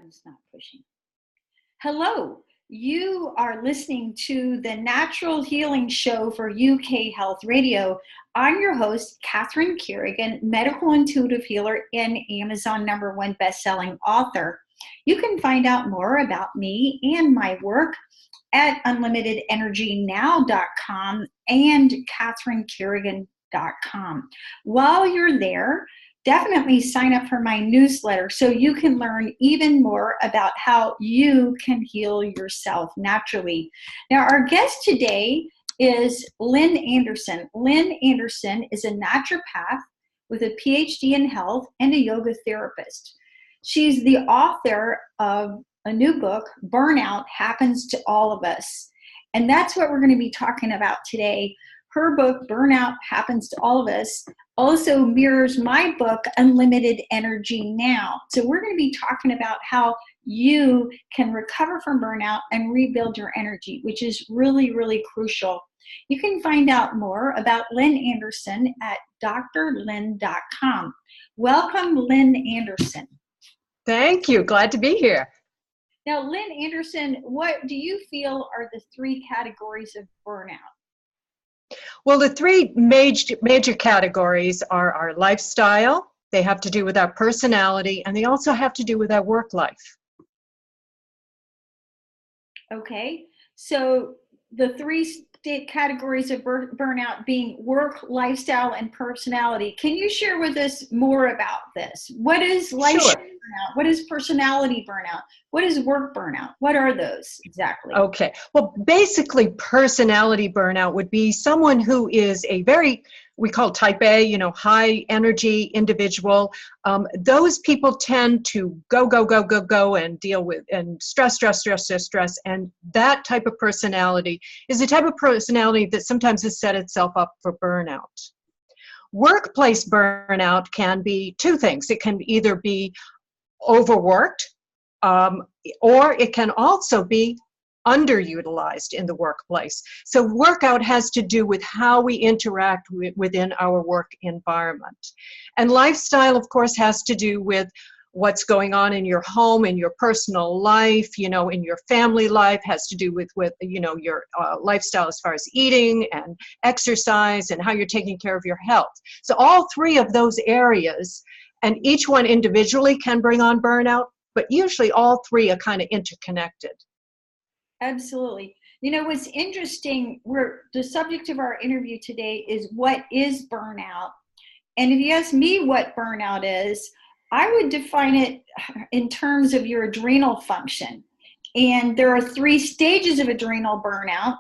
It's not pushing. Hello, you are listening to the Natural Healing Show for UK Health Radio. I'm your host, Catherine Carrigan, medical intuitive healer and Amazon #1 best-selling author. You can find out more about me and my work at unlimitedenergynow.com and catherinecarrigan.com. While you're there, definitely sign up for my newsletter so you can learn even more about how you can heal yourself naturally. Now, our guest today is Lynn Anderson. Lynn Anderson is a naturopath with a PhD in health and a yoga therapist. She's the author of a new book, Burnout Happens to All of Us. And that's what we're going to be talking about today. Her book, Burnout Happens to All of Us, also mirrors my book, Unlimited Energy Now. So we're going to be talking about how you can recover from burnout and rebuild your energy, which is really, really crucial. You can find out more about Lynn Anderson at drlynn.com. Welcome, Lynn Anderson. Thank you. Glad to be here. Now, Lynn Anderson, what do you feel are the three categories of burnout? Well, the three major categories are our lifestyle, they have to do with our personality, and they also have to do with our work life. Okay, so the three categories of burnout being work, lifestyle, and personality. Can you share with us more about this? What is lifestyle burnout? What is personality burnout? What is work burnout? What are those exactly? Okay, well, basically personality burnout would be someone who is a we call type A, high energy individual. Those people tend to go and deal with and stress. And that type of personality is the type of personality that sometimes has set itself up for burnout. Workplace burnout can be two things. It can either be overworked, or it can also be underutilized in the workplace. So workout has to do with how we interact within our work environment. And lifestyle, of course, has to do with what's going on in your home, in your personal life, in your family life, has to do with your lifestyle as far as eating and exercise and how you're taking care of your health. So all three of those areas, and each one individually can bring on burnout, but usually all three are kind of interconnected. Absolutely. What's interesting, the subject of our interview today is what is burnout? And if you ask me what burnout is, I would define it in terms of your adrenal function. And there are three stages of adrenal burnout,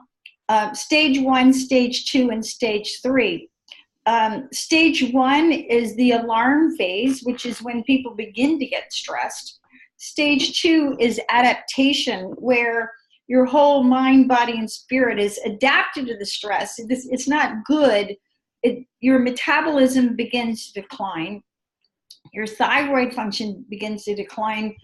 stage 1, stage 2, and stage 3. Stage 1 is the alarm phase, which is when people begin to get stressed. Stage 2 is adaptation, where your whole mind, body, and spirit is adapted to the stress. It's not good. Your metabolism begins to decline. Your thyroid function begins to decline.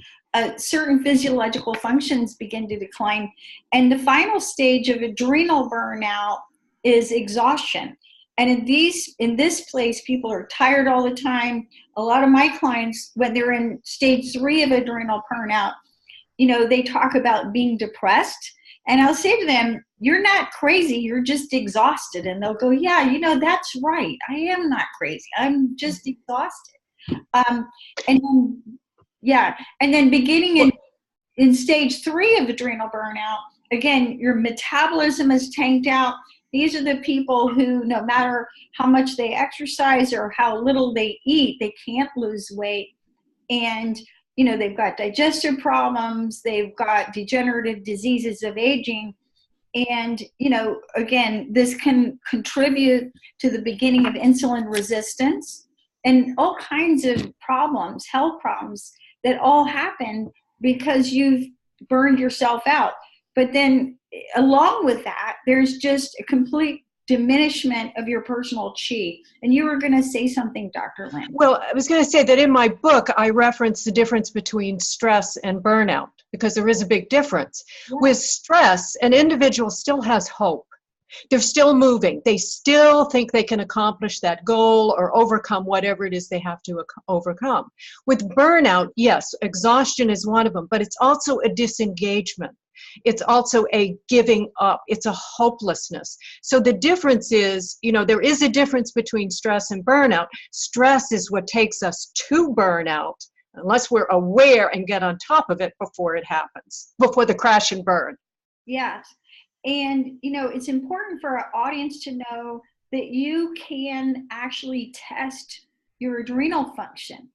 Certain physiological functions begin to decline. And the final stage of adrenal burnout is exhaustion. And in this place, people are tired all the time. A lot of my clients, when they're in stage 3 of adrenal burnout, they talk about being depressed. And I'll say to them, you're not crazy, you're just exhausted. And they'll go, yeah, that's right. I am not crazy. I'm just exhausted. And then beginning in stage 3 of adrenal burnout, again, your metabolism is tanked out. These are the people who, no matter how much they exercise or how little they eat, they can't lose weight. And they've got digestive problems, they've got degenerative diseases of aging. And, again, this can contribute to the beginning of insulin resistance and all kinds of problems, health problems that all happen because you've burned yourself out. But then along with that, there's just a complete diminishment of your personal chi. And you were going to say something, Dr. Lynn. Well, I was going to say that in my book, I reference the difference between stress and burnout, because there is a big difference. Yeah. With stress, an individual still has hope. They're still moving. They still think they can accomplish that goal or overcome whatever it is they have to overcome. With burnout, yes, exhaustion is one of them, but it's also a disengagement. It's also a giving up. It's a hopelessness. So the difference is, there is a difference between stress and burnout. Stress is what takes us to burnout, unless we're aware and get on top of it before it happens, before the crash and burn. Yes. And, it's important for our audience to know that you can actually test your adrenal function.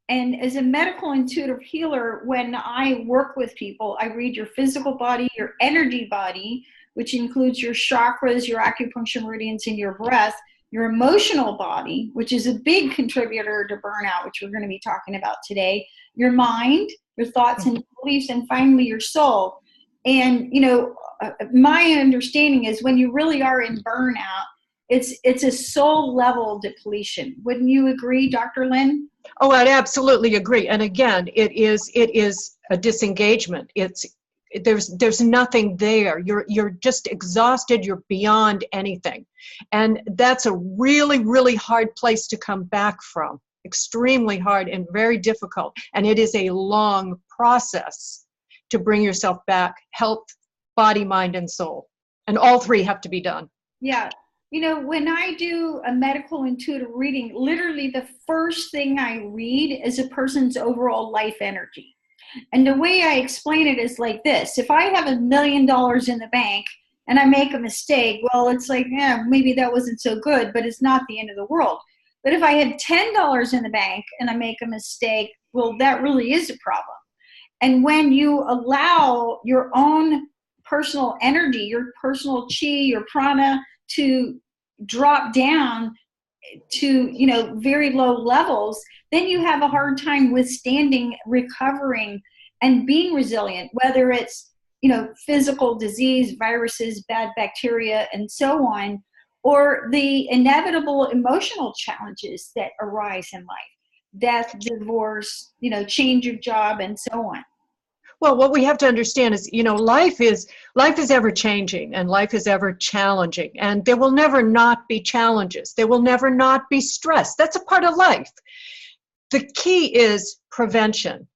And as a medical intuitive healer, when I work with people, I read your physical body, your energy body, which includes your chakras, your acupuncture meridians, and your breath, your emotional body, which is a big contributor to burnout, which we're going to be talking about today, your mind, your thoughts and beliefs, and finally your soul. And, my understanding is when you really are in burnout, it's a soul level depletion. Wouldn't you agree, Dr. Lynn? Oh, I'd absolutely agree. And again, it is a disengagement. There's nothing there. You're just exhausted. You're beyond anything. And that's a really, really hard place to come back from. Extremely hard and very difficult. And it is a long process to bring yourself back, health, body, mind, and soul. And all three have to be done. Yeah. When I do a medical intuitive reading, literally the first thing I read is a person's overall life energy. And the way I explain it is like this. If I have $1 million in the bank and I make a mistake, well, it's like, maybe that wasn't so good, but it's not the end of the world. But if I have $10 in the bank and I make a mistake, well, that really is a problem. And when you allow your own personal energy, your personal chi, your prana to drop down to, very low levels, then you have a hard time withstanding, recovering, and being resilient, whether it's, physical disease, viruses, bad bacteria, and so on, or the inevitable emotional challenges that arise in life, death, divorce, change of job, and so on. Well, what we have to understand is, life is ever changing and life is ever challenging, and there will never not be challenges. There will never not be stress. That's a part of life. The key is prevention.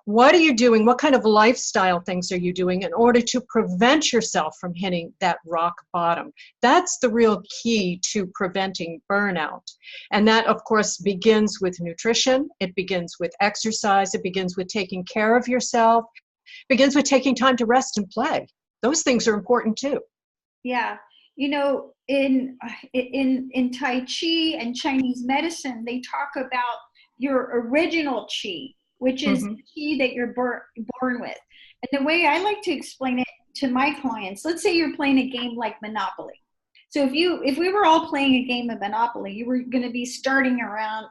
What are you doing? What kind of lifestyle things are you doing in order to prevent yourself from hitting that rock bottom? That's the real key to preventing burnout. And that, of course, begins with nutrition. It begins with exercise. It begins with taking care of yourself. It begins with taking time to rest and play. Those things are important too. Yeah. In Tai Chi and Chinese medicine, they talk about your original chi, which is the chi that you're born with. And the way I like to explain it to my clients, let's say you're playing a game like Monopoly. So if we were all playing a game of Monopoly, you were going to be starting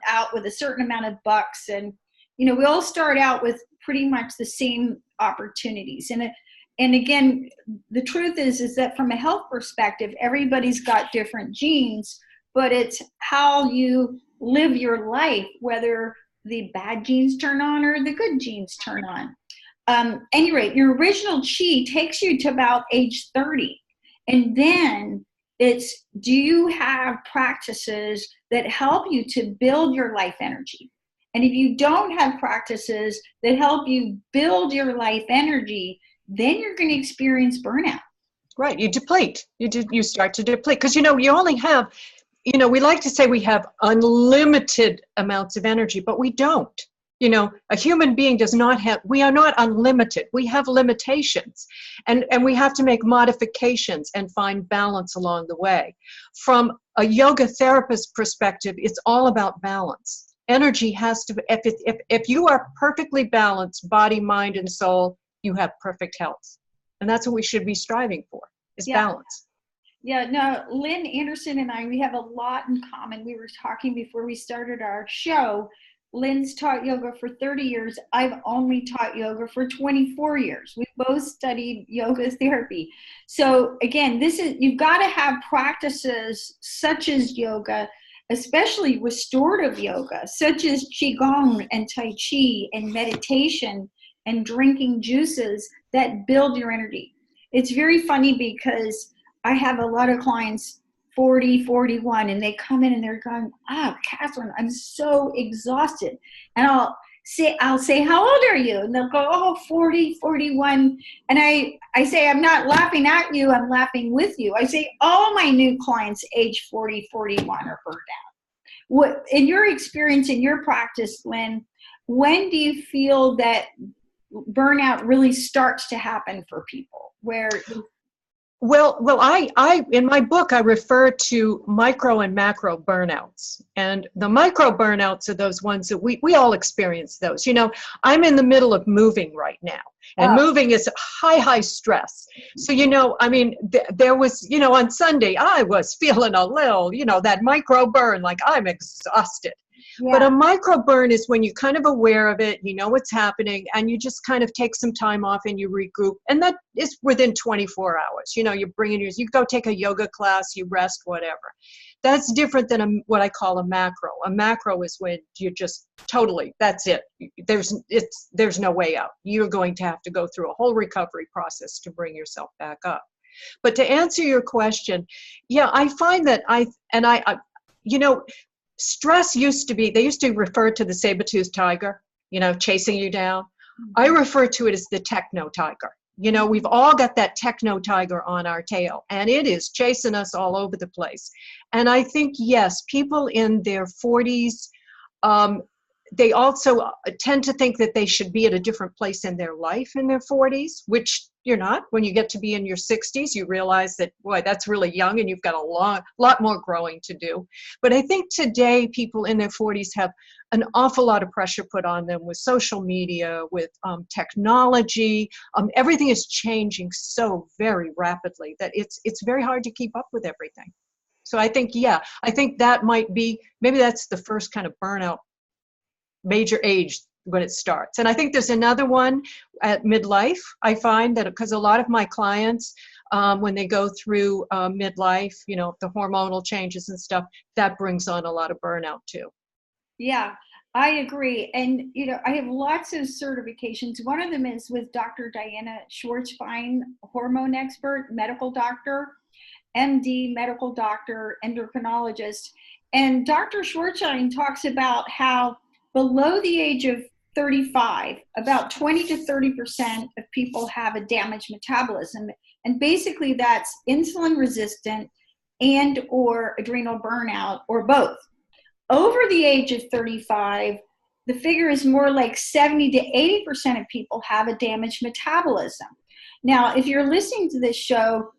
out with a certain amount of bucks. And, we all start out with pretty much the same opportunities. And again, the truth is that from a health perspective, everybody's got different genes, but it's how you live your life, whether the bad genes turn on or the good genes turn on. Any rate, your original chi takes you to about age 30. And then it's, do you have practices that help you to build your life energy? And if you don't have practices that help you build your life energy, then you're going to experience burnout. Right. You deplete. You start to deplete because, you only have, we like to say we have unlimited amounts of energy, but we don't. A human being does not have, we are not unlimited. We have limitations and we have to make modifications and find balance along the way. From a yoga therapist perspective, it's all about balance. Energy has to, if you are perfectly balanced, body, mind, and soul, you have perfect health. And that's what we should be striving for, is balance. Yeah, no, Lynn Anderson and I, we have a lot in common. We were talking before we started our show. Lynn's taught yoga for 30 years. I've only taught yoga for 24 years. We both studied yoga therapy. So again, you've got to have practices such as yoga, especially restorative yoga, such as Qigong and Tai Chi and meditation and drinking juices that build your energy. It's very funny because I have a lot of clients 40, 41, and they come in and they're going, Catherine, I'm so exhausted. And I'll say, how old are you? And they'll go, oh, 40, 41. And I say, I'm not laughing at you, I'm laughing with you. I say, all my new clients age 40, 41 are burned out. What, in your experience, in your practice, Lynn, when do you feel that burnout really starts to happen for people? I in my book, I refer to micro and macro burnouts. And the micro burnouts are those ones that we all experience those. You know, I'm in the middle of moving right now. And moving is high stress. So, you know, I mean, there was, you know, on Sunday, I was feeling a little, you know, that micro burn, like I'm exhausted. Yeah. But a micro burn is when you're kind of aware of it, you know what's happening, and you just kind of take some time off and you regroup. And that is within 24 hours. You know, you go take a yoga class, you rest, whatever. That's different than what I call a macro. A macro is when you're just totally, that's it. There's no way out. You're going to have to go through a whole recovery process to bring yourself back up. But to answer your question, yeah, I find that you know, stress they used to refer to the saber-toothed tiger, you know, chasing you down. I refer to it as the techno tiger. You know, we've all got that techno tiger on our tail, and it is chasing us all over the place. And I think, yes, people in their 40s, they also tend to think that they should be at a different place in their life in their 40s, which you're not. When you get to be in your 60s, you realize that, boy, that's really young and you've got a lot more growing to do. But I think today people in their 40s have an awful lot of pressure put on them with social media, with technology. Everything is changing so very rapidly that it's very hard to keep up with everything. So I think, yeah, I think that might be, maybe that's the first kind of burnout major age when it starts. And I think there's another one at midlife. I find that because a lot of my clients, when they go through midlife, you know, the hormonal changes and stuff, that brings on a lot of burnout too. Yeah, I agree. And, you know, I have lots of certifications. One of them is with Dr. Diana Schwartzbein, hormone expert, medical doctor, MD, medical doctor, endocrinologist. And Dr. Schwartzbein talks about how below the age of 35, about 20 to 30% of people have a damaged metabolism. And basically that's insulin resistant and or adrenal burnout or both. Over the age of 35, the figure is more like 70 to 80% of people have a damaged metabolism. Now, if you're listening to this show,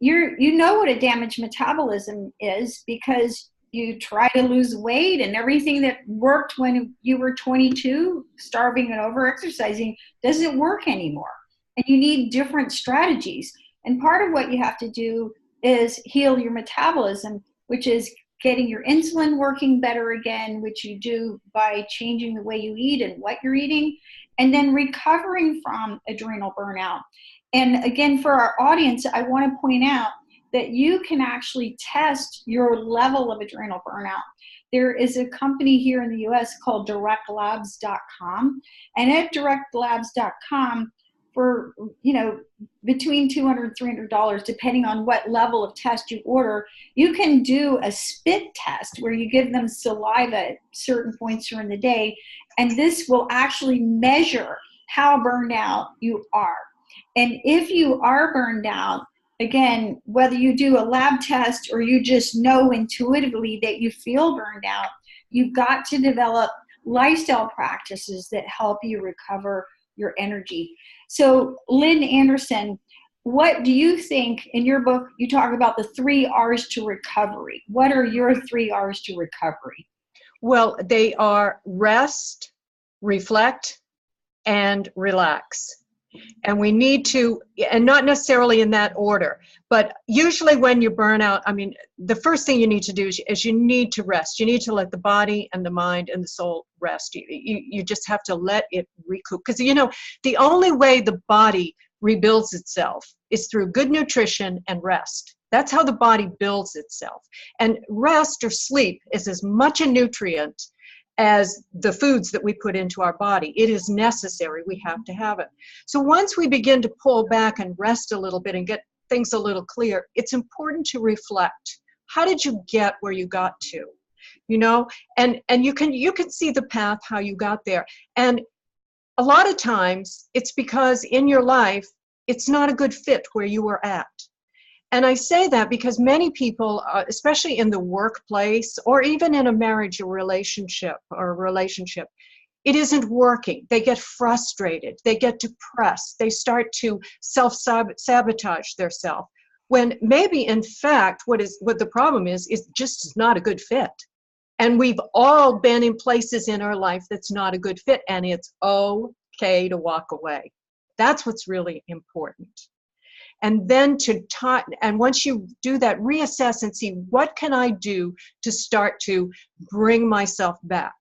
you know what a damaged metabolism is because you try to lose weight and everything that worked when you were 22, starving and over-exercising, doesn't work anymore. And you need different strategies. And part of what you have to do is heal your metabolism, which is getting your insulin working better again, which you do by changing the way you eat and what you're eating, and then recovering from adrenal burnout. And again, for our audience, I want to point out that you can actually test your level of adrenal burnout. There is a company here in the US called directlabs.com. And at directlabs.com, for, you know, between $200 and $300, depending on what level of test you order, you can do a spit test where you give them saliva at certain points during the day. And this will actually measure how burned out you are. And if you are burned out, again, whether you do a lab test or you just know intuitively that you feel burned out, you've got to develop lifestyle practices that help you recover your energy. So, Lynn Anderson, what do you think in your book? You talk about the 3 R's to recovery. What are your 3 R's to recovery? Well, they are rest, reflect, and relax. And we need to, and not necessarily in that order, but usually when you burn out, I mean, the first thing you need to do is you need to rest. You need to let the body and the mind and the soul rest. You just have to let it recoup. Because, you know, the only way the body rebuilds itself is through good nutrition and rest. That's how the body builds itself. And rest or sleep is as much a nutrient as the foods that we put into our body. It is necessary. We have to have it. So once we begin to pull back and rest a little bit and get things a little clear, it's important to reflect. How did you get where you got to? You know, and you can see the path how you got there. And a lot of times it's because in your life it's not a good fit where you were at. And I say that because many people, especially in the workplace or even in a marriage or relationship, it isn't working. They get frustrated. They get depressed. They start to self-sabotage themselves. When maybe, in fact, what the problem is just not a good fit. And we've all been in places in our life that's not a good fit, and it's okay to walk away. That's what's really important. And then and once you do that, reassess and see, what can I do to start to bring myself back?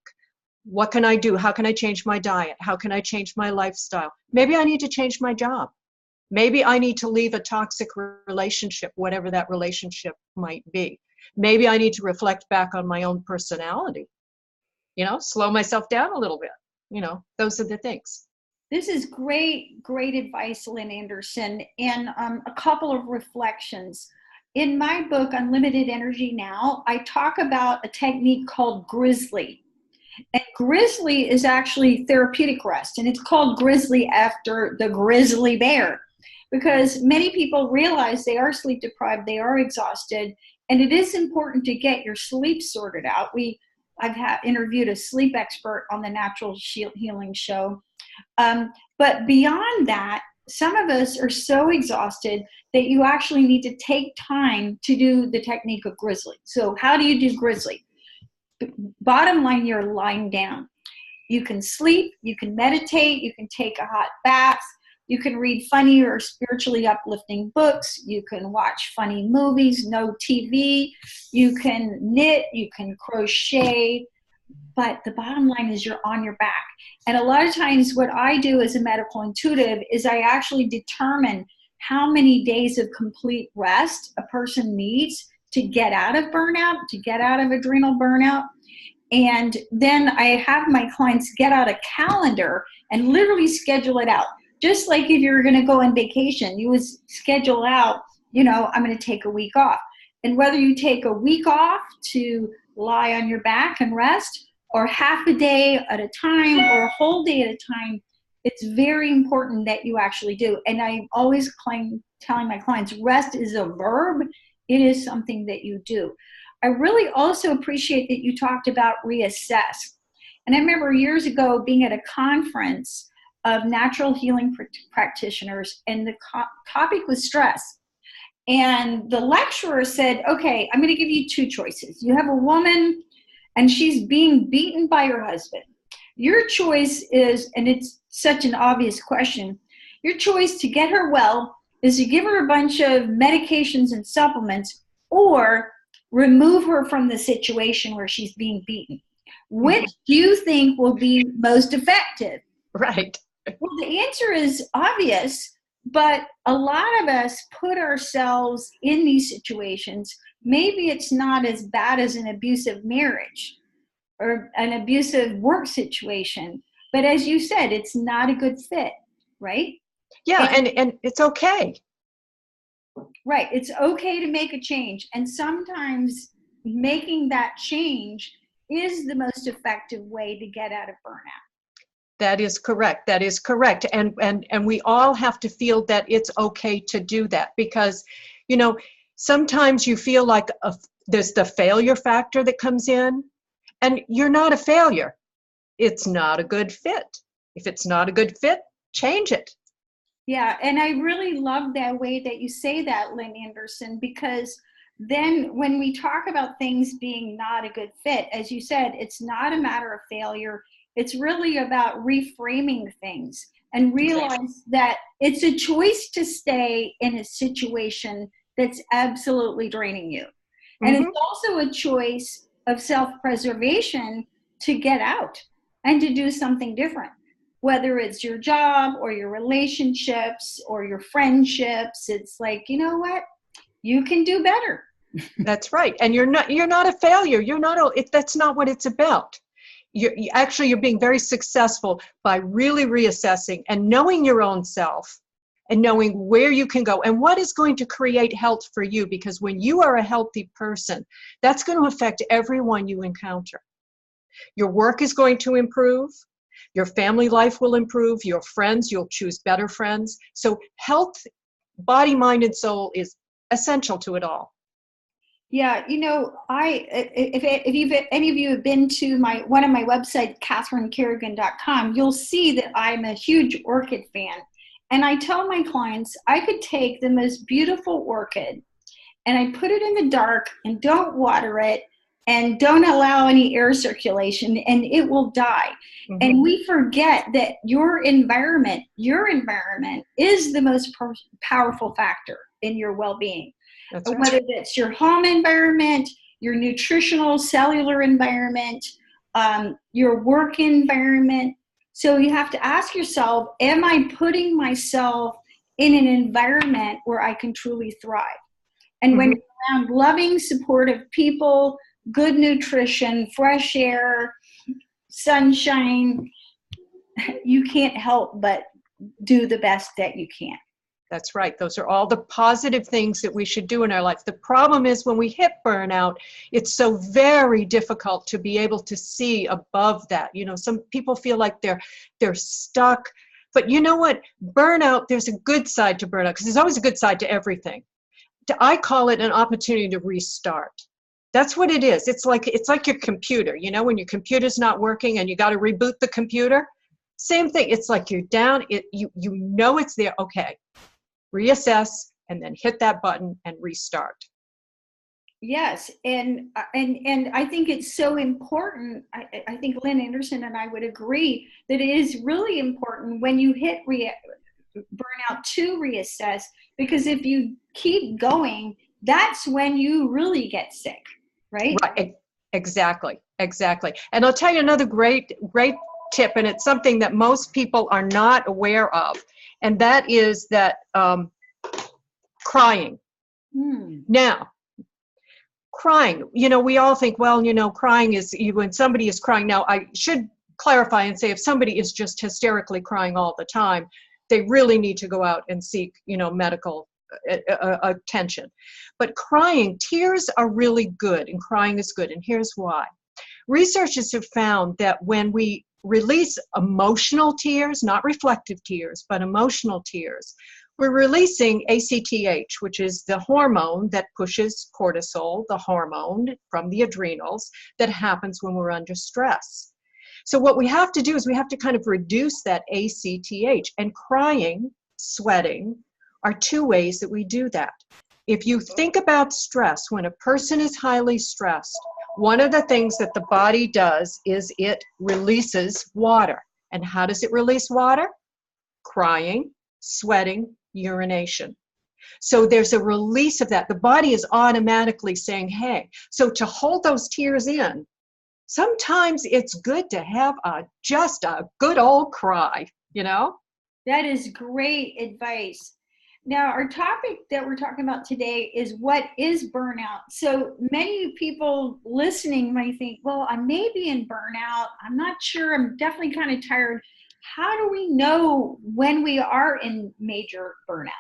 What can I do? How can I change my diet? How can I change my lifestyle? Maybe I need to change my job. Maybe I need to leave a toxic relationship, whatever that relationship might be. Maybe I need to reflect back on my own personality, slow myself down a little bit. Those are the things. This is great advice, Lynn Anderson, and a couple of reflections. In my book, Unlimited Energy Now, I talk about a technique called Grizzly. And Grizzly is actually therapeutic rest, and it's called Grizzly after the grizzly bear, because many people realize they are sleep deprived, they are exhausted, and it is important to get your sleep sorted out. I've interviewed a sleep expert on the Natural Healing Show. But beyond that, some of us are so exhausted that you actually need to take time to do the technique of Grizzly. So how do you do Grizzly? Bottom line, you're lying down. You can sleep, you can meditate, you can take a hot bath, you can read funny or spiritually uplifting books, you can watch funny movies, no TV, you can knit, you can crochet, but the bottom line is you're on your back. And a lot of times what I do as a medical intuitive is I actually determine how many days of complete rest a person needs to get out of burnout, to get out of adrenal burnout. And then I have my clients get out a calendar and literally schedule it out. Just like if you're going to go on vacation, you would schedule out, I'm going to take a week off. And whether you take a week off to lie on your back and rest, or half a day at a time, or a whole day at a time, it's very important that you actually do. And I'm always telling my clients, rest is a verb. It is something that you do. I really also appreciate that you talked about reassess. And I remember years ago being at a conference of natural healing practitioners, and the topic was stress. And the lecturer said, okay, I'm going to give you two choices. You have a woman and she's being beaten by her husband. Your choice is, and it's such an obvious question, your choice to get her well is to give her a bunch of medications and supplements, or remove her from the situation where she's being beaten. Which do you think will be most effective? Right. Well, the answer is obvious, but a lot of us put ourselves in these situations. Maybe it's not as bad as an abusive marriage or an abusive work situation, but as you said, it's not a good fit, right? Yeah, and it's okay. Right. It's okay to make a change. And sometimes making that change is the most effective way to get out of burnout. That is correct. That is correct. And we all have to feel that it's okay to do that, because, sometimes you feel like there's the failure factor that comes in, and you're not a failure. It's not a good fit. If it's not a good fit, change it. Yeah, and I really love that way that you say that, Lynn Anderson, because then when we talk about things being not a good fit, as you said, it's not a matter of failure. It's really about reframing things and realize that it's a choice to stay in a situation that's absolutely draining you. And it's also a choice of self-preservation to get out and to do something different. Whether it's your job or your relationships or your friendships, it's like, you know what? You can do better. That's right. And you're not a failure. That's not what it's about. You're being very successful by really reassessing and knowing your own self and knowing where you can go and what is going to create health for you. Because when you are a healthy person, that's going to affect everyone you encounter. Your work is going to improve. Your family life will improve. Your friends, you'll choose better friends. So health, body, mind, and soul is essential to it all. Yeah, if you've any of you have been to one of my websites, CatherineCarrigan.com, you'll see that I'm a huge orchid fan. And I tell my clients I could take the most beautiful orchid and I put it in the dark and don't water it and don't allow any air circulation and it will die. Mm-hmm. And we forget that your environment is the most powerful factor in your well-being. That's right. Whether it's your home environment, your nutritional cellular environment, your work environment. So you have to ask yourself, am I putting myself in an environment where I can truly thrive? And when you're around loving, supportive people, good nutrition, fresh air, sunshine, you can't help but do the best that you can. That's right. Those are all the positive things that we should do in our life. The problem is when we hit burnout, it's so very difficult to be able to see above that. Some people feel like they're stuck. But you know what? Burnout, there's a good side to burnout, because there's always a good side to everything. I call it an opportunity to restart. That's what it is. It's like your computer. When your computer's not working and you got to reboot the computer, same thing. It's like you're down. You know it's there. Okay. Reassess, and then hit that button and restart. Yes, and I think it's so important. I think Lynn Anderson and I would agree that it is really important when you hit burnout to reassess, because if you keep going, that's when you really get sick, right? Right. Exactly. And I'll tell you another great tip, and it's something that most people are not aware of. And that is that crying. Now, crying, we all think, well, crying is when somebody is crying. Now, I should clarify and say if somebody is just hysterically crying all the time, they really need to go out and seek, medical attention. But crying, tears are really good, and crying is good. And here's why. Researchers have found that when we release emotional tears, not reflective tears, but emotional tears, we're releasing ACTH, which is the hormone that pushes cortisol, the hormone from the adrenals that happens when we're under stress. So what we have to do is we have to kind of reduce that ACTH, and crying, sweating are two ways that we do that. If you think about stress, when a person is highly stressed, one of the things that the body does is it releases water. And how does it release water? Crying, sweating, urination. So there's a release of that. The body is automatically saying, hey, so to hold those tears in, sometimes it's good to have just a good old cry, That is great advice. Now, our topic that we're talking about today is what is burnout? So many people listening might think, well, I may be in burnout. I'm not sure. I'm definitely kind of tired. How do we know when we are in major burnout?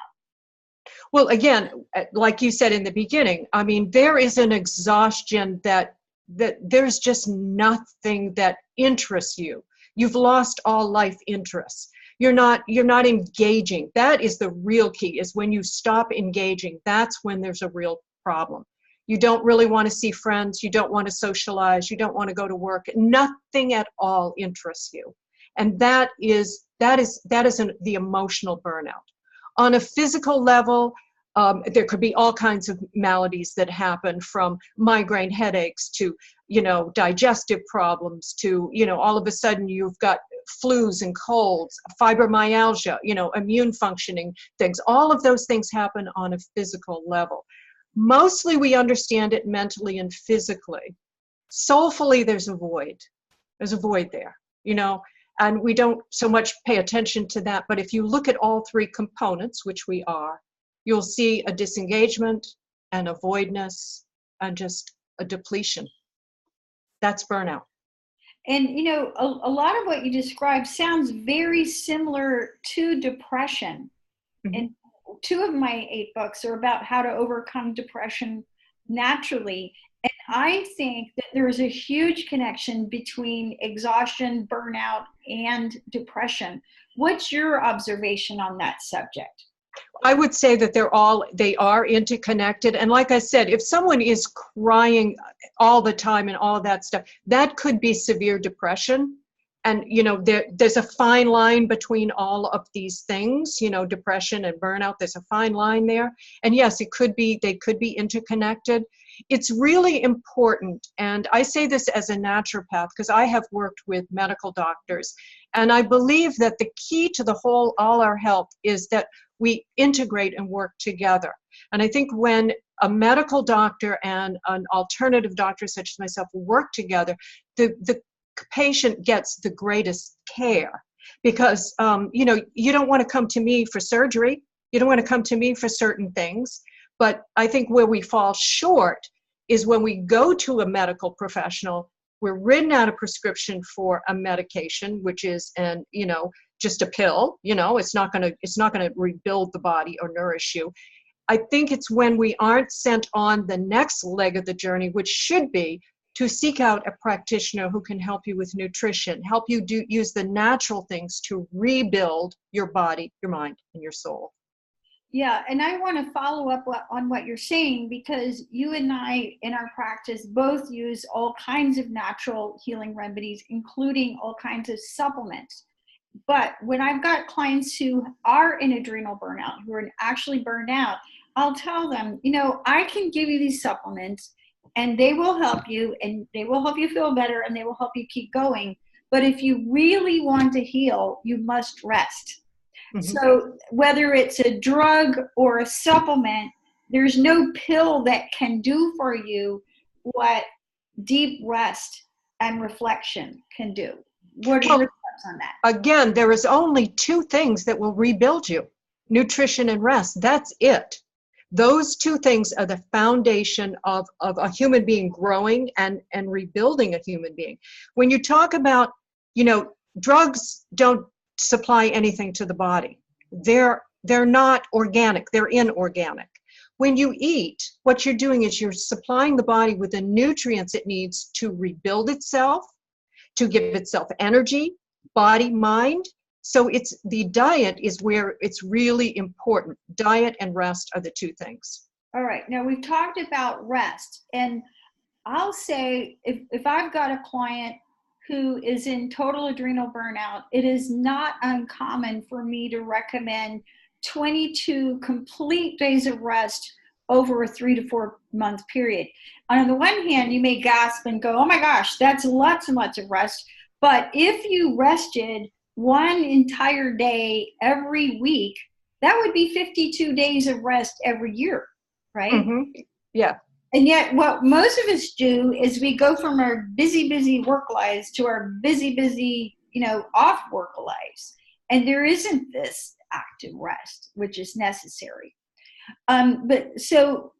Well, again, like you said in the beginning, I mean, there is an exhaustion that there's just nothing that interests you. You've lost all life interests. You're not engaging. That is the real key, is when you stop engaging. That's when there's a real problem. You don't really want to see friends. You don't want to socialize. You don't want to go to work. Nothing at all interests you. And that is the emotional burnout. On a physical level, there could be all kinds of maladies that happen, from migraine headaches to, digestive problems to, all of a sudden you've got flus and colds, fibromyalgia, immune functioning things. All of those things happen on a physical level. Mostly we understand it mentally and physically. Soulfully, there's a void. There's a void there, and we don't so much pay attention to that. But if you look at all three components, which we are, you'll see a disengagement and a voidness and just a depletion. That's burnout. And, a lot of what you described sounds very similar to depression. Mhm. And two of my 8 books are about how to overcome depression naturally. And I think that there is a huge connection between exhaustion, burnout, and depression. What's your observation on that subject? I would say that they are interconnected. And like I said, if someone is crying all the time and all of that stuff, that could be severe depression. And there's a fine line between all of these things, depression and burnout. There's a fine line there. And yes, they could be interconnected. It's really important, and I say this as a naturopath because I have worked with medical doctors, and I believe that the key to all our health is that we integrate and work together. And I think when a medical doctor and an alternative doctor such as myself work together, the patient gets the greatest care, because you don't want to come to me for surgery, you don't want to come to me for certain things. But I think where we fall short is when we go to a medical professional, we're written out a prescription for a medication, which is just a pill. It's not going to rebuild the body or nourish you. I think it's when we aren't sent on the next leg of the journey, which should be to seek out a practitioner who can help you with nutrition, help you use the natural things to rebuild your body, your mind, and your soul. Yeah, and I want to follow up on what you're saying, because you and I in our practice both use all kinds of natural healing remedies, including all kinds of supplements. But when I've got clients who are in adrenal burnout, who are actually burned out, I'll tell them, I can give you these supplements and they will help you, and they will help you feel better, and they will help you keep going. But if you really want to heal, you must rest. Mm-hmm. So whether it's a drug or a supplement, there's no pill that can do for you what deep rest and reflection can do. What are your thoughts on that? Again, there is only two things that will rebuild you: nutrition and rest. That's it. Those two things are the foundation of a human being growing and rebuilding a human being. When you talk about, drugs don't supply anything to the body. They're not organic, they're inorganic. When you eat, what you're doing is you're supplying the body with the nutrients it needs to rebuild itself, to give itself energy, body, mind. So the diet is where it's really important. Diet and rest are the two things. All right. Now we've talked about rest, and I'll say if I've got a client who is in total adrenal burnout, it is not uncommon for me to recommend 22 complete days of rest over a 3 to 4 month period. On the one hand, you may gasp and go, oh my gosh, that's lots and lots of rest. But if you rested one entire day every week, that would be 52 days of rest every year, right? Mm-hmm. Yeah. And yet what most of us do is we go from our busy work lives to our busy, off work lives. And there isn't this active rest, which is necessary. But so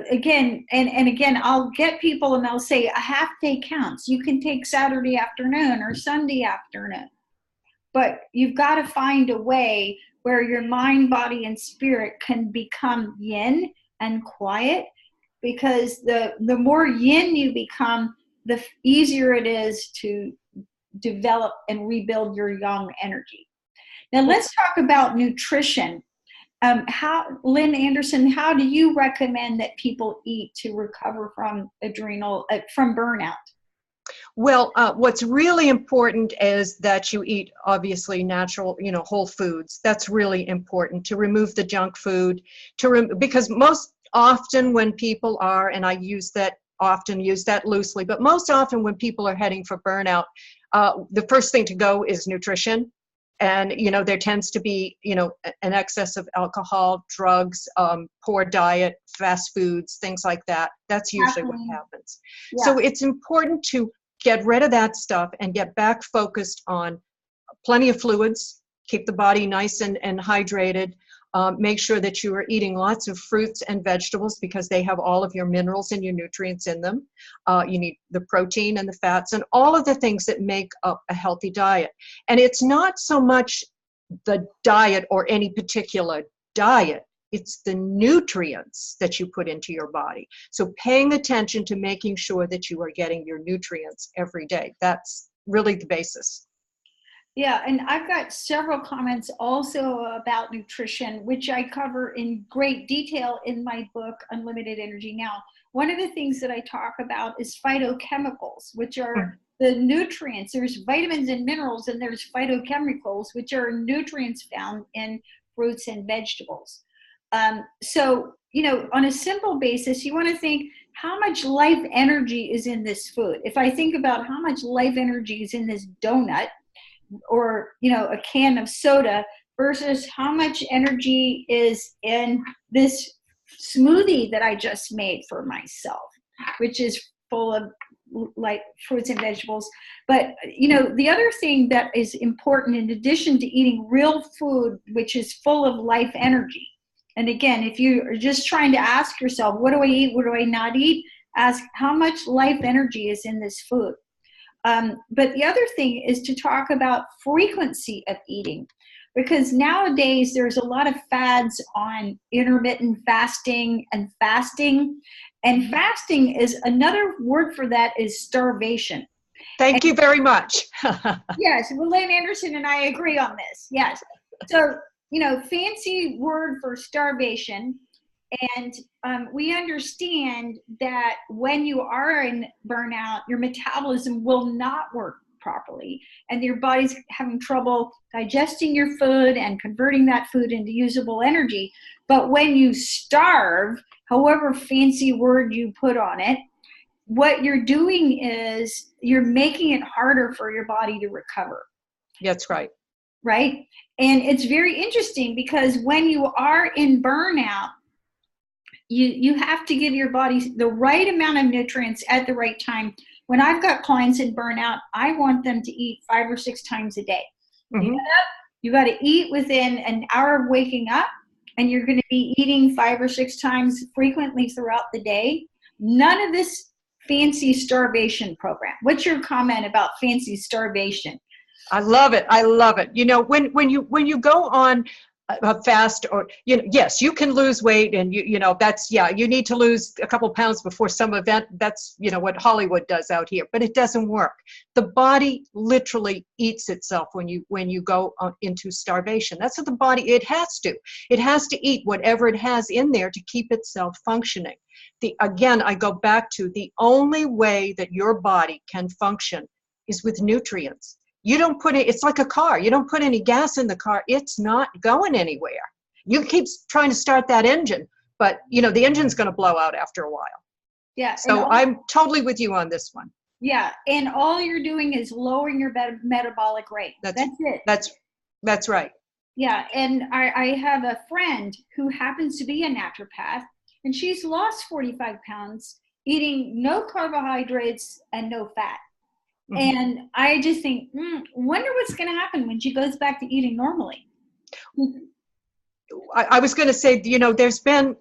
again, and again, I'll get people and they'll say a half day counts. You can take Saturday afternoon or Sunday afternoon, but you've got to find a way where your mind, body, and spirit can become yin and quiet, because the more yin you become, the easier it is to develop and rebuild your yang energy. Now let's talk about nutrition. Lynn Anderson, how do you recommend that people eat to recover from from burnout? Well, what's really important is that you eat, obviously, natural, whole foods. That's really important, to remove the junk food, because most often when people are, and I use that loosely, but most often when people are heading for burnout, the first thing to go is nutrition. And, there tends to be, an excess of alcohol, drugs, poor diet, fast foods, things like that. That's usually what happens. Yeah. So it's important to get rid of that stuff and get back focused on plenty of fluids, keep the body nice and hydrated. Make sure that you are eating lots of fruits and vegetables, because they have all of your minerals and your nutrients in them. You need the protein and the fats and all of the things that make up a healthy diet. And it's not so much the diet or any particular diet. It's the nutrients that you put into your body. So paying attention to making sure that you are getting your nutrients every day. That's really the basis. Yeah, and I've got several comments also about nutrition, which I cover in great detail in my book, Unlimited Energy Now. One of the things that I talk about is phytochemicals, which are the nutrients. There's vitamins and minerals, and there's phytochemicals, which are nutrients found in fruits and vegetables. So, on a simple basis, you want to think how much life energy is in this food. If I think about how much life energy is in this donut, or a can of soda versus how much energy is in this smoothie that I just made for myself, which is full of like fruits and vegetables. But the other thing that is important, in addition to eating real food which is full of life energy, and again, if you are just trying to ask yourself, what do I eat, what do I not eat, ask how much life energy is in this food. But the other thing is to talk about frequency of eating, because nowadays there's a lot of fads on intermittent fasting and fasting. And fasting is another word for that is starvation. Thank you very much. Yes, well, Lynn Anderson and I agree on this. Yes. So, fancy word for starvation. And we understand that when you are in burnout, your metabolism will not work properly, and your body's having trouble digesting your food and converting that food into usable energy. But when you starve, however fancy word you put on it, what you're doing is you're making it harder for your body to recover. That's right. Right? And it's very interesting because when you are in burnout, you have to give your body the right amount of nutrients at the right time. When I've got clients in burnout, I want them to eat 5 or 6 times a day. Mm-hmm. You got to eat within an hour of waking up, and you're going to be eating 5 or 6 times frequently throughout the day. None of this fancy starvation program. What's your comment about fancy starvation? I love it. I love it. When you go on a fast, or yes, you can lose weight, and that's you need to lose a couple pounds before some event. That's what Hollywood does out here, but it doesn't work. The body literally eats itself when you go into starvation. That's what the body, it has to eat whatever it has in there to keep itself functioning. Again, I go back to the only way that your body can function is with nutrients. You don't put it, it's like a car. You don't put any gas in the car, it's not going anywhere. You keep trying to start that engine, but the engine's going to blow out after a while. Yeah. So I'm totally with you on this one. Yeah. And all you're doing is lowering your metabolic rate. That's it. That's right. Yeah. And I have a friend who happens to be a naturopath, and she's lost 45 pounds eating no carbohydrates and no fat. Mm-hmm. And I just think, wonder what's going to happen when she goes back to eating normally. I was going to say, there's been,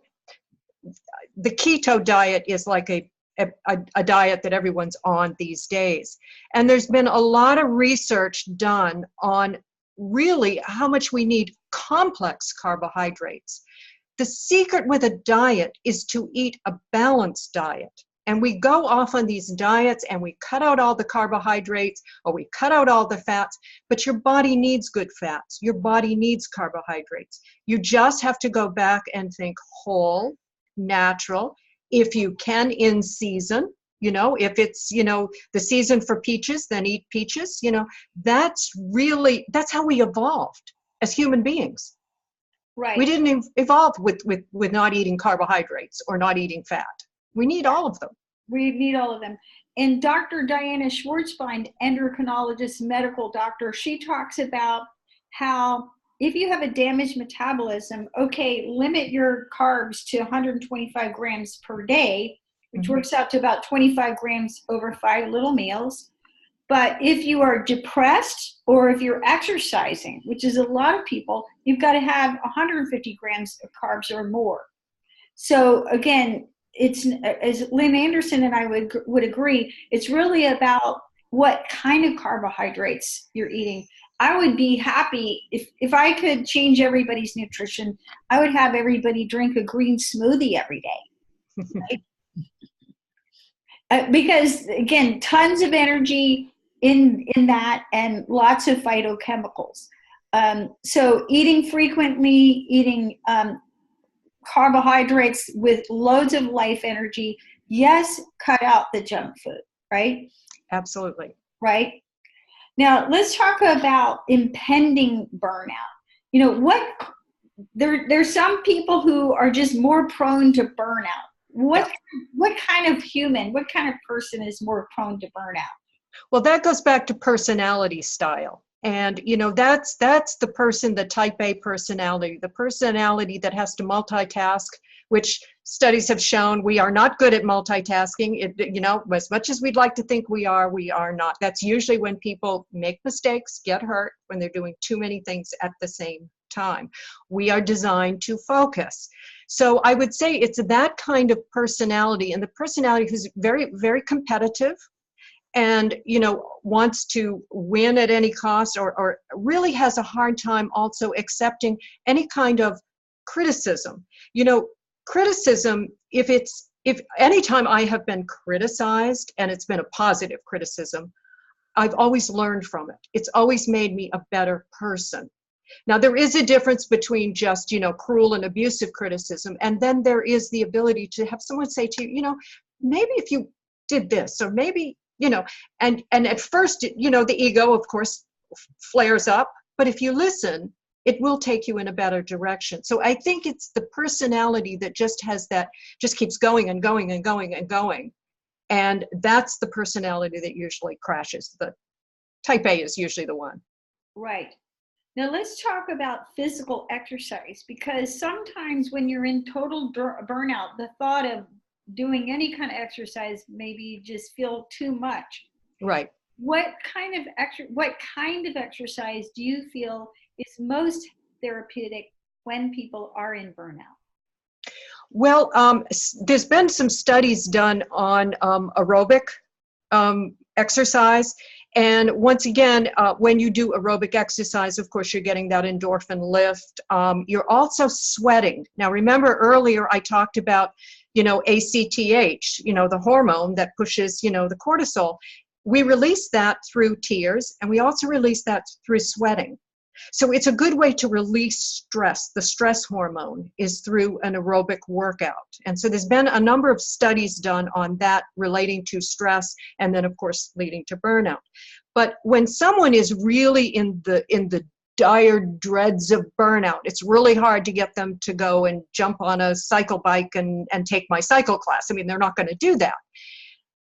the keto diet is like a diet that everyone's on these days. And there's been a lot of research done on really how much we need complex carbohydrates. The secret with a diet is to eat a balanced diet. And we go off on these diets and we cut out all the carbohydrates, or we cut out all the fats, but your body needs good fats. Your body needs carbohydrates. You just have to go back and think whole, natural. If you can, in season, if it's, the season for peaches, then eat peaches. That's how we evolved as human beings. Right. We didn't evolve with not eating carbohydrates or not eating fat. We need all of them. We need all of them. And Dr. Diana Schwartzbein, endocrinologist, medical doctor, she talks about how if you have a damaged metabolism, okay, limit your carbs to 125 grams per day, which works out to about 25 grams over 5 little meals. But if you are depressed, or if you're exercising, which is a lot of people, you've got to have 150 grams of carbs or more. So again, it's, as Lynn Anderson and I would agree, it's really about what kind of carbohydrates you're eating. I would be happy if I could change everybody's nutrition. I would have everybody drink a green smoothie every day. Right? Because again, tons of energy in that, and lots of phytochemicals. So eating frequently, eating carbohydrates with loads of life energy. Yes, cut out the junk food, right? Absolutely. Right. Now let's talk about impending burnout. You know what? There's some people who are just more prone to burnout. Yeah. What kind of human, what kind of person is more prone to burnout? Well, that goes back to personality style. And, that's the person, the type A personality, the personality that has to multitask, which studies have shown we are not good at multitasking. As much as we'd like to think we are not. That's usually when people make mistakes, get hurt, when they're doing too many things at the same time. We are designed to focus. So I would say it's that kind of personality, and the personality who's very, very competitive, and wants to win at any cost, or really has a hard time also accepting any kind of criticism. Criticism, if anytime I have been criticized and it's been a positive criticism, I've always learned from it. It's always made me a better person. Now, there is a difference between just, cruel and abusive criticism, and then there is the ability to have someone say to you, maybe if you did this, or maybe, and at first, the ego, of course, flares up, but if you listen, it will take you in a better direction. So I think it's the personality that just keeps going and going and going and going. And that's the personality that usually crashes. The type A is usually the one. Right. Now let's talk about physical exercise, because sometimes when you're in total burnout, the thought of doing any kind of exercise maybe just feel too much. Right. What kind of exercise do you feel is most therapeutic when people are in burnout? Well, there's been some studies done on aerobic exercise. And once again, when you do aerobic exercise, of course, you're getting that endorphin lift. You're also sweating. Now, remember earlier I talked about, ACTH, the hormone that pushes, the cortisol. We release that through tears, and we also release that through sweating. So it's a good way to release stress. The stress hormone is through an aerobic workout. And so there's been a number of studies done on that relating to stress, and then of course leading to burnout. But when someone is really in the dire dreads of burnout, it's really hard to get them to go and jump on a cycle bike and take my cycle class. I mean, they're not going to do that.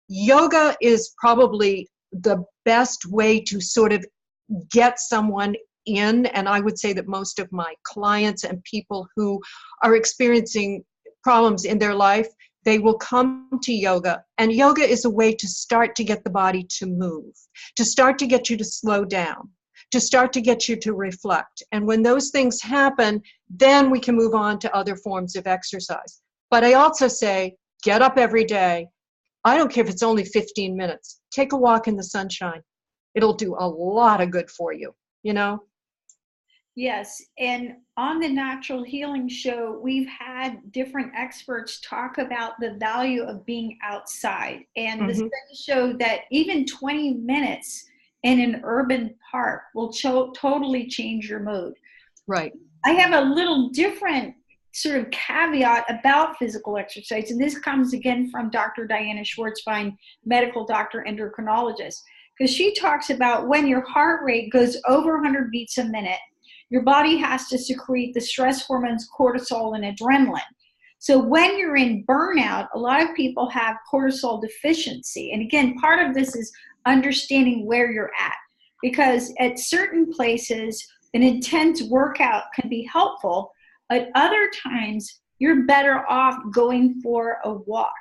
Yoga is probably the best way to sort of get someone in, and I would say that most of my clients and people who are experiencing problems in their life, they will come to yoga. And yoga is a way to start to get the body to move, to start to get you to slow down, to start to get you to reflect. And when those things happen, then we can move on to other forms of exercise. But I also say, get up every day. I don't care if it's only 15 minutes. Take a walk in the sunshine. It'll do a lot of good for you, Yes, and on the Natural Healing Show, we've had different experts talk about the value of being outside. And the studies show that even 20 minutes in an urban park will totally change your mood. Right. I have a little different sort of caveat about physical exercise, and this comes again from Dr. Diana Schwartzbein, medical doctor, endocrinologist, because she talks about when your heart rate goes over 100 beats a minute, your body has to secrete the stress hormones cortisol and adrenaline. So when you're in burnout, a lot of people have cortisol deficiency. And again, part of this is understanding where you're at, because at certain places, an intense workout can be helpful. At other times, you're better off going for a walk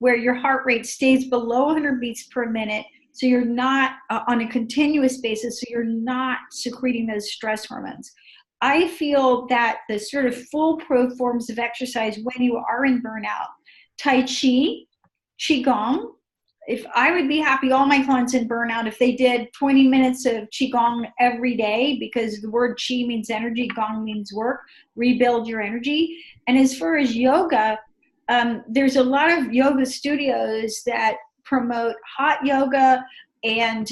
where your heart rate stays below 100 beats per minute. So you're not on a continuous basis, so you're not secreting those stress hormones. I feel that the sort of foolproof forms of exercise when you are in burnout, Tai Chi, Qigong, if I would be happy, all my clients in burnout, if they did 20 minutes of Qigong every day, because the word Qi means energy, Gong means work, rebuild your energy. And as far as yoga, there's a lot of yoga studios that promote hot yoga and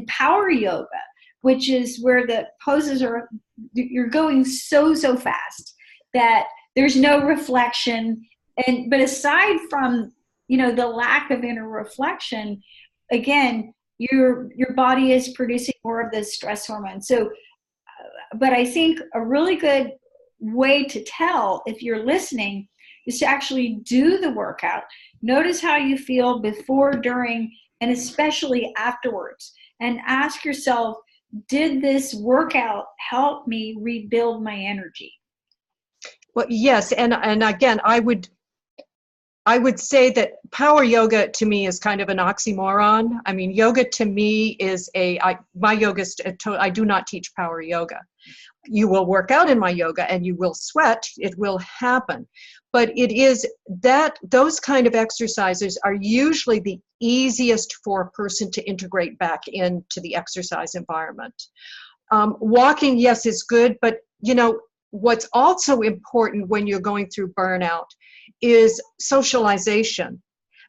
power yoga, which is where the poses are, you're going so fast that there's no reflection. But aside from, the lack of inner reflection, again, your body is producing more of the stress hormone. So, but I think a really good way to tell if you're listening is to actually do the workout. Notice how you feel before, during, and especially afterwards. And ask yourself, did this workout help me rebuild my energy? Well, yes, and again, I would say that power yoga to me is kind of an oxymoron. I mean, yoga to me is my yoga, I do not teach power yoga. You will work out in my yoga and you will sweat, it will happen. But it is that those kind of exercises are usually the easiest for a person to integrate back into the exercise environment. Walking, yes, is good, but what's also important when you're going through burnout is socialization.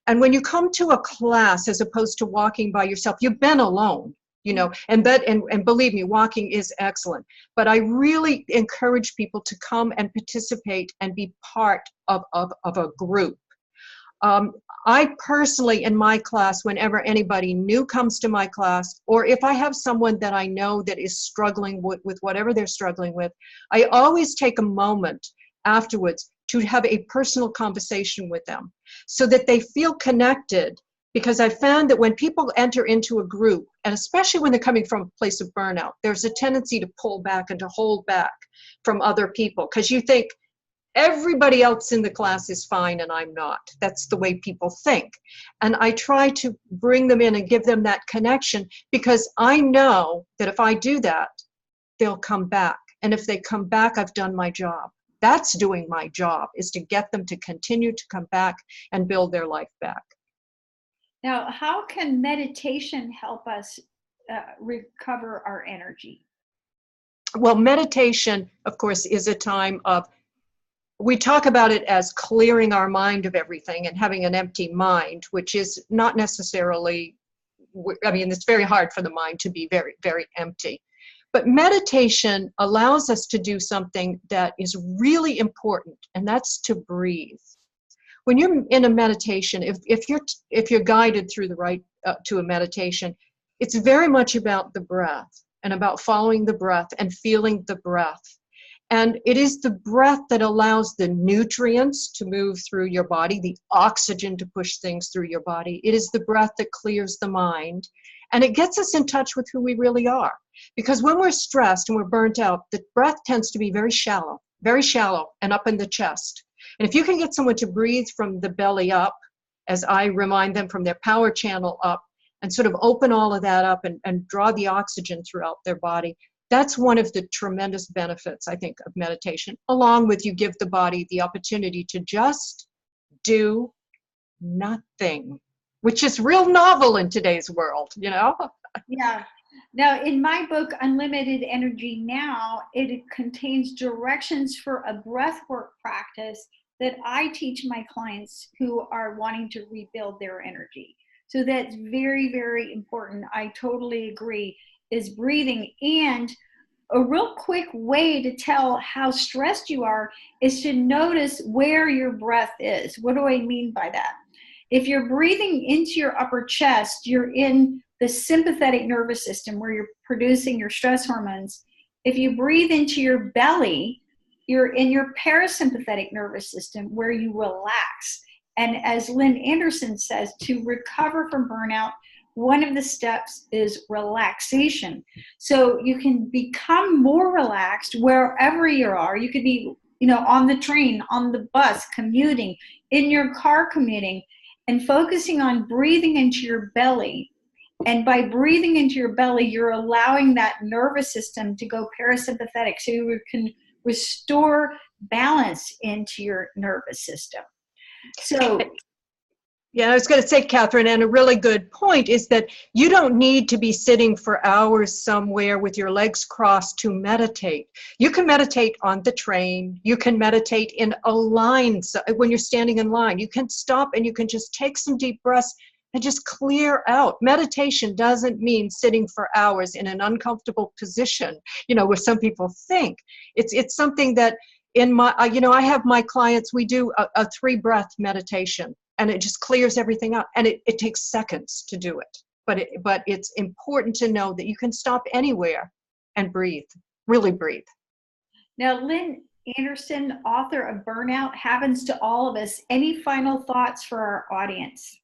And when you come to a class, as opposed to walking by yourself, you've been alone, and believe me, walking is excellent. But I really encourage people to come and participate and be part of a group. I personally, in my class, whenever anybody new comes to my class, or if I have someone that I know that is struggling with whatever they're struggling with, I always take a moment afterwards to have a personal conversation with them so that they feel connected. Because I found that when people enter into a group, and especially when they're coming from a place of burnout, there's a tendency to pull back and to hold back from other people because you think everybody else in the class is fine and I'm not. That's the way people think. And I try to bring them in and give them that connection because I know that if I do that, they'll come back. And if they come back, I've done my job. That's doing my job, is to get them to continue to come back and build their life back. Now, how can meditation help us recover our energy? Well, meditation, of course, is a time of, we talk about it as clearing our mind of everything and having an empty mind, which is not necessarily, it's very hard for the mind to be very, very empty. But meditation allows us to do something that is really important, and that's to breathe. When you're in a meditation, if you're guided through the right to a meditation, it's very much about the breath and about following the breath and feeling the breath. And it is the breath that allows the nutrients to move through your body, the oxygen to push things through your body. It is the breath that clears the mind, and it gets us in touch with who we really are. Because when we're stressed and we're burnt out, the breath tends to be very shallow and up in the chest. And if you can get someone to breathe from the belly up, as I remind them, from their power channel up, and sort of open all of that up and draw the oxygen throughout their body, that's one of the tremendous benefits, I think, of meditation, along with you give the body the opportunity to just do nothing, which is real novel in today's world, Yeah. Now, in my book, Unlimited Energy Now, it contains directions for a breathwork practice that I teach my clients who are wanting to rebuild their energy. So that's very, very important. I totally agree, is breathing. And a real quick way to tell how stressed you are is to notice where your breath is. What do I mean by that? If you're breathing into your upper chest, you're in the sympathetic nervous system where you're producing your stress hormones. If you breathe into your belly, you're in your parasympathetic nervous system where you relax. And as Lynn Anderson says, to recover from burnout, one of the steps is relaxation. So you can become more relaxed wherever you are. You could be, on the train, on the bus, commuting, in your car commuting, and focusing on breathing into your belly. And by breathing into your belly, you're allowing that nervous system to go parasympathetic so you can restore balance into your nervous system. So Yeah, I was going to say, Catherine, and a really good point is that you don't need to be sitting for hours somewhere with your legs crossed to meditate. You can meditate on the train. You can meditate in a line. So when you're standing in line, you can stop and you can just take some deep breaths and just clear out. Meditation doesn't mean sitting for hours in an uncomfortable position, where some people think. It's something that in my, I have my clients, we do a 3-breath meditation. And it just clears everything out. And it takes seconds to do it. But it's important to know that you can stop anywhere and breathe, really breathe. Now, Lynn Anderson, author of Burnout, Happens to All of Us. Any final thoughts for our audience?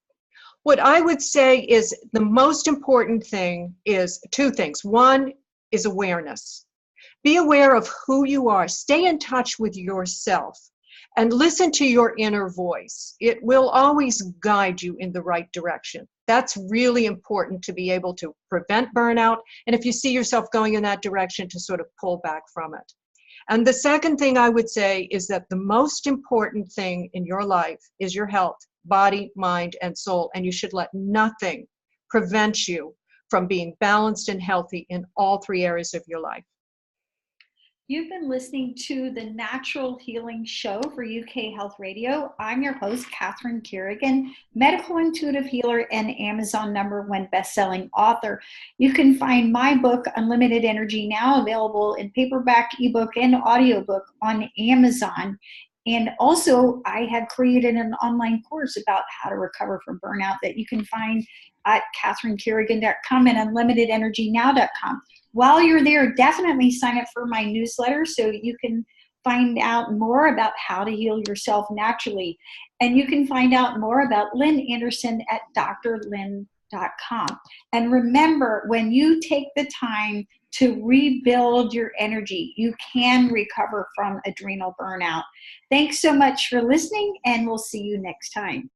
What I would say is the most important thing is 2 things. One is awareness. Be aware of who you are. Stay in touch with yourself. And listen to your inner voice. It will always guide you in the right direction. That's really important to be able to prevent burnout. And if you see yourself going in that direction, to sort of pull back from it. And the second thing I would say is that the most important thing in your life is your health, body, mind, and soul. And you should let nothing prevent you from being balanced and healthy in all 3 areas of your life. You've been listening to the Natural Healing Show for UK Health Radio. I'm your host, Catherine Carrigan, medical intuitive healer and Amazon #1 best-selling author. You can find my book, Unlimited Energy, now available in paperback, ebook, and audiobook on Amazon. And also, I have created an online course about how to recover from burnout that you can find at catherinecarrigan.com and unlimitedenergynow.com. While you're there, definitely sign up for my newsletter so you can find out more about how to heal yourself naturally. And you can find out more about Lynn Anderson at drlynn.com. And remember, when you take the time to rebuild your energy, you can recover from adrenal burnout. Thanks so much for listening, and we'll see you next time.